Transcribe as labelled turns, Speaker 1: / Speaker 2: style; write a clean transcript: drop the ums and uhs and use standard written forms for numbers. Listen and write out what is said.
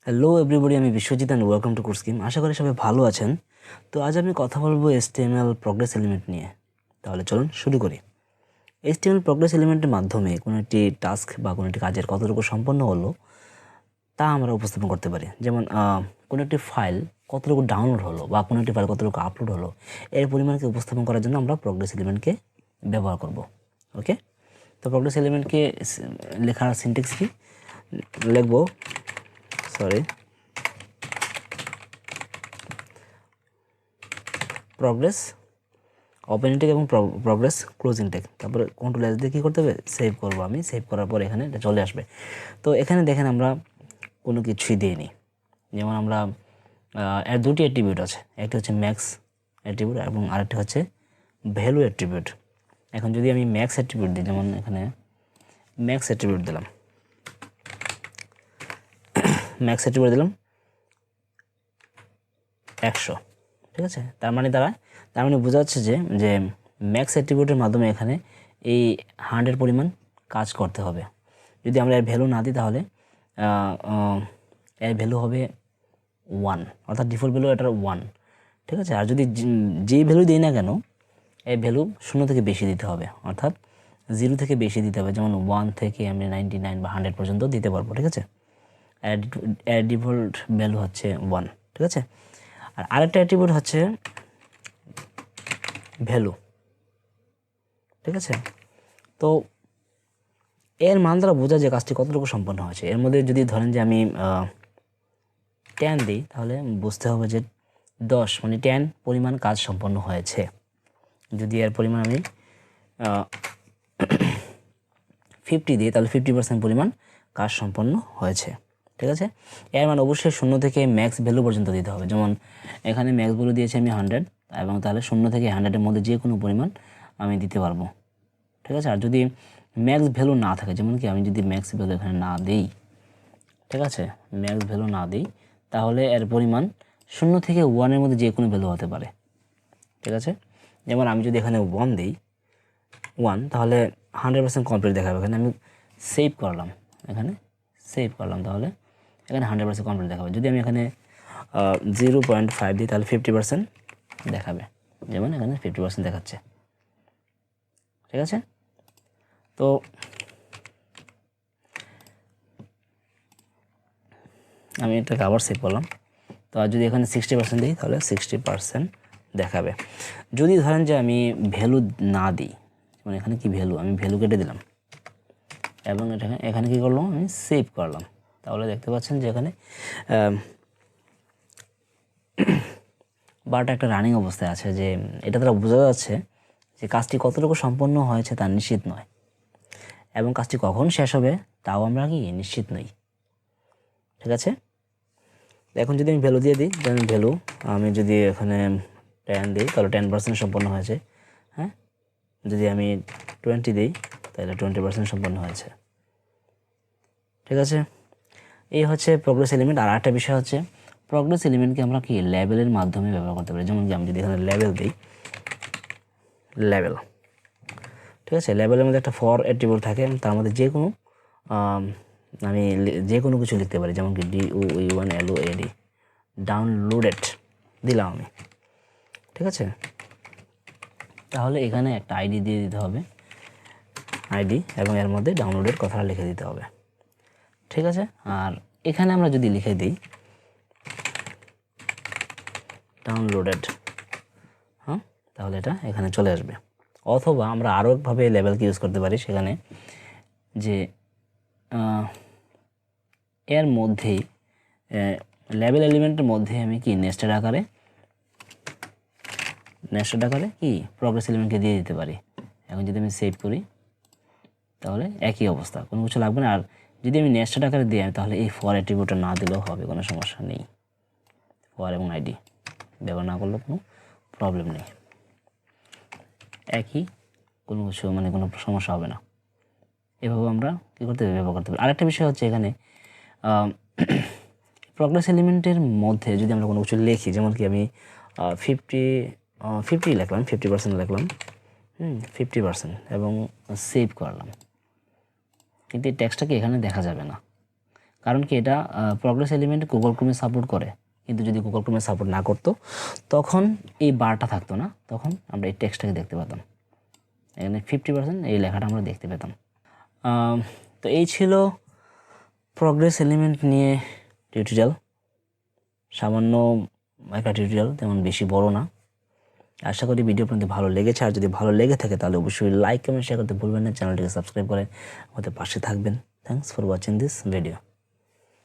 Speaker 1: Hello everybody, আমি Biswajit and welcome to CodeScheme। আশা করি সবাই ভালো আছেন। তো আজ আমি কথা বলবো HTML প্রগ্রেস এলিমেন্ট নিয়ে। তাহলে চলুন শুরু করি। HTML প্রগ্রেস এলিমেন্টের মাধ্যমে কোনো একটি টাস্ক বা কোনো একটি কাজের কতটুকু সম্পন্ন হলো তা আমরা উপস্থাপন করতে পারি। যেমন কোনো একটি ফাইল কতটুকু ডাউনলোড হলো বা কোনো একটি ফাইল কতটুকু আপলোড হলো, এর পরিমাণকে উপস্থাপন করার জন্য আমরা প্রগ্রেস এলিমেন্টকে ব্যবহার করব। ওকে, তো প্রগ্রেস এলিমেন্টকে লেখার সিনট্যাক্স কি লিখবো, প্রগ্রেস ওপেন ইনটেক এবং প্রগ্রেস ক্লোজ ইনটেক, তারপরে কন্ট্রোল এস দিয়ে কী করতে হবে, সেভ করবো। আমি সেভ করার পর এখানে এটা চলে আসবে। তো এখানে দেখেন আমরা কোনো কিছুই দিইনি। যেমন আমরা এর দুটি অ্যাট্রিবিউট আছে, একটি হচ্ছে ম্যাক্স অ্যাট্রিবিউট এবং আরেকটি হচ্ছে ভ্যালু অ্যাট্রিবিউট। এখন যদি আমি ম্যাক্স অ্যাট্রিবিউট দিই, যেমন এখানে ম্যাক্স অ্যাট্রিবিউট দিলাম, ম্যাক্স অ্যাট্রিবিউট দিলাম 100, ঠিক আছে। তার মানে বোঝা যাচ্ছে যে ম্যাক্স অ্যাট্রিবিউটের মাধ্যমে এখানে এই 100 পরিমাণ কাজ করতে হবে। যদি আমরা এর ভ্যালু না দিই তাহলে এর ভ্যালু হবে 1, অর্থাৎ ডিফল্ট ভ্যালু এটার 1, ঠিক আছে। আর যদি যেই ভ্যালু দিই না কেন, এর ভ্যালু 0 থেকে বেশি দিতে হবে, অর্থাৎ 0 থেকে বেশি দিতে হবে। যেমন 1 থেকে আমি 99 বা 100 পর্যন্ত দিতে পারবো, ঠিক আছে। এর ডিফল্ট ভ্যালু হচ্ছে 1, ঠিক আছে। আর আরেকটা অ্যাট্রিবিউট হচ্ছে ভ্যালু, ঠিক আছে। তো এর মান দ্বারা বোঝা যে কাজটি কতটুকু সম্পন্ন হয়েছে। এর মধ্যে যদি ধরেন যে আমি 10 দিই, তাহলে বুঝতে হবে যে 10 মানে 10 পরিমাণ কাজ সম্পন্ন হয়েছে। যদি এর পরিমাণ আমি 50 দিই, তাহলে 50% পরিমাণ কাজ সম্পন্ন হয়েছে, ঠিক আছে। এর মান অবশ্যই 0 থেকে ম্যাক্স ভ্যালু পর্যন্ত দিতে হবে। যেমন এখানে ম্যাক্স ভ্যালু দিয়েছি আমি 100, এবং তাহলে 0 থেকে 100-এর মধ্যে যে কোনো পরিমাণ আমি দিতে পারবো, ঠিক আছে। আর যদি ম্যাক্স ভ্যালু না থাকে, যেমন কি আমি যদি ম্যাক্স ভ্যালু এখানে না দিই, ঠিক আছে, ম্যাক্স ভ্যালু না দিই, তাহলে এর পরিমাণ 0 থেকে 1-এর মধ্যে যে কোনো ভ্যালু হতে পারে, ঠিক আছে। যেমন আমি যদি এখানে 1 দিই, 1, তাহলে 100% কমপ্লিট দেখাবে। এখানে আমি সেভ করলাম, তাহলে এখানে 100% কমপ্লিট দেখাবে। যদি আমি এখানে 0.5 দিই, তাহলে 50% দেখাবে। যেমন এখানে 50% দেখাচ্ছে, ঠিক আছে। তো আমি এটাকে আবার সেভ করলাম। তো আর যদি এখানে 60% দিই, তাহলে 60% দেখাবে। যদি ধরেন যে আমি ভ্যালু না দিই, মানে এখানে কি ভ্যালু, আমি ভ্যালু কেটে দিলাম এবং এখানে কী করলাম, আমি সেভ করলাম, তাহলে দেখতে পাচ্ছেন যে এখানে বারটা একটা রানিং অবস্থায় আছে। যে এটা দ্বারা বোঝা যাচ্ছে যে কাজটি কতটুকু সম্পন্ন হয়েছে তা নিশ্চিত নয়, এবং কাজটি কখন শেষ হবে তাও আমরা কি নিশ্চিত নই, ঠিক আছে। এখন যদি আমি ভ্যালু দিয়ে দিই, ভ্যালু আমি যদি এখানে 10 দিই, তাহলে 10% সম্পন্ন হয়েছে। হ্যাঁ, যদি আমি 20 দিই, তাহলে 20% সম্পন্ন হয়েছে, ঠিক আছে। এই হচ্ছে প্রগ্রেস এলিমেন্ট। আর একটা বিষয় হচ্ছে, প্রগ্রেস এলিমেন্টকে আমরা কি লেবেলের মাধ্যমে ব্যবহার করতে পারি। যেমন কি আমি যদি এখানে লেবেল দিই, লেবেল, ঠিক আছে। লেবেলের মধ্যে একটা ফর অ্যাট্রিবিউট থাকে, তার মধ্যে যে কোনো আমি যে কোনো কিছু লিখতে পারি। যেমন কি DOUNLOAD, ডাউনলোডেড দিলাম আমি, ঠিক আছে। তাহলে এখানে একটা আইডি দিয়ে দিতে হবে, আইডি, এবং এর মধ্যে ডাউনলোডের কথাটা লিখে দিতে হবে, ঠিক আছে। আর এখানে আমরা যদি লিখে দিই ডাউনলোডেড, হ্যাঁ, তাহলে এটা এখানে চলে আসবে। অথবা আমরা আরও একভাবে লেবেলকে ইউজ করতে পারি, সেখানে যে এর মধ্যেই লেবেল এলিমেন্টের মধ্যে আমি কি নেস্টেড আকারে কি প্রগ্রেস এলিমেন্টকে দিয়ে দিতে পারি। এখন যদি আমি সেভ করি, তাহলে একই অবস্থা, কোনো কিছু লাগবে না। আর যদি আমি নেস্টেড আকারে দিই, তাহলে এই ফর অ্যাট্রিবিউটটা না দিলেও হবে, কোনো সমস্যা নেই। ফর এবং আইডি ব্যবহার না করলেও কোনো প্রবলেম নেই, একই, কোনো কিছু মানে কোনো সমস্যা হবে না। এভাবে আমরা কী করতে হবে, ব্যবহার করতে হবে। আরেকটা বিষয় হচ্ছে, এখানে প্রগ্রেস এলিমেন্টের মধ্যে যদি আমরা কোনো কিছু লিখি, যেমন কি আমি 50 লিখলাম, 50% লিখলাম, 50%, এবং সেভ করলাম, কিন্তু এই টেক্সটটাকে এখানে দেখা যাবে না, কারণ কি এটা প্রগ্রেস এলিমেন্ট গুগল ক্রোমে সাপোর্ট করে, কিন্তু যদি গুগল ক্রোমে সাপোর্ট না করতো তখন এই বারটা থাকতো না, তখন আমরা এই টেক্সটটাকে দেখতে পেতাম। এখানে 50% এই লেখাটা আমরা দেখতে পেতাম। তো এই ছিল প্রগ্রেস এলিমেন্ট নিয়ে টিউটোরিয়াল, সামান্য একটা টিউটোরিয়াল, তেমন বেশি বড় না। আশা করি ভিডিও আপনাদের ভালো লেগেছে, আর যদি ভালো লেগে থাকে তাহলে অবশ্যই লাইক কমেন্ট শেয়ার করতে ভুলবেন না, চ্যানেলটিকে সাবস্ক্রাইব করে আমাদের পাশে থাকবেন। Thanks for watching this video.